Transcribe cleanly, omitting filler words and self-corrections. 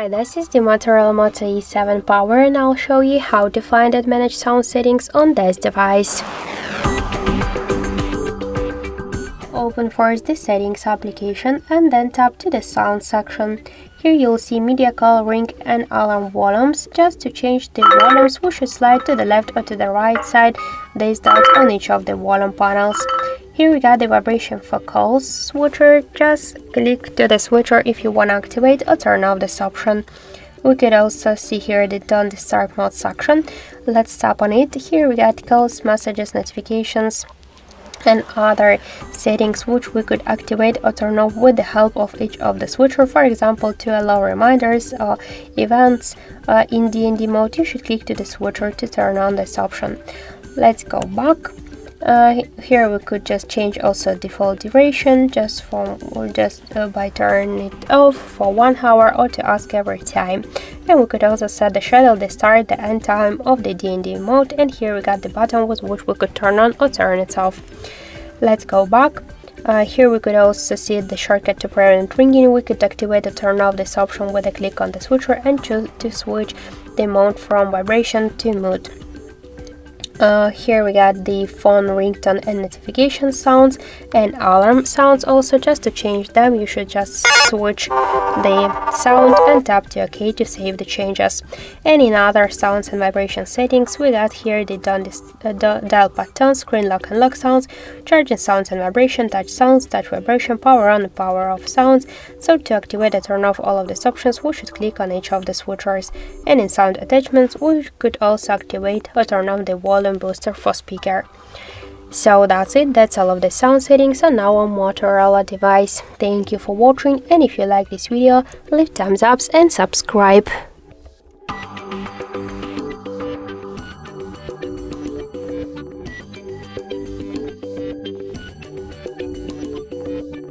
Hi, this is the Motorola Moto E7 Power and I'll show you how to find and manage sound settings on this device. Open first the settings application and then tap to the sound section. Here you'll see media call, ring and alarm volumes. Just to change the volumes, we should slide to the left or to the right side, these dots on each of the volume panels. Here we got the vibration for calls switcher. Just click to the switcher if you want to activate or turn off this option. We could also see here the Done the Start Mode section. Let's tap on it. Here we got calls, messages, notifications and other settings which we could activate or turn off with the help of each of the switcher. For example, to allow reminders or events in D&D mode, you should click to the switcher to turn on this option. Let's go back. Here we could just change also default duration by turning it off for 1 hour or to ask every time. And we could also set the schedule, the start, the end time of the D&D mode. And here we got the button with which we could turn on or turn it off. Let's go back. Here we could also see the shortcut to prevent ringing. We could activate or turn off this option with a click on the switcher and choose to switch the mode from vibration to mood. Here we got the phone ringtone and notification sounds and alarm sounds. Also, just to change them, you should just switch the sound and tap to OK to save the changes. And in other sounds and vibration settings, we got here the dial pad tone, screen lock and lock sounds, charging sounds and vibration, touch sounds, touch vibration, power on and power off sounds. So to activate or turn off all of these options, we should click on each of the switchers. And in sound attachments, we could also activate or turn off the volume booster for speaker. So that's it, that's all of the sound settings on our Motorola device. Thank you for watching, and if you like this video, leave thumbs up and subscribe.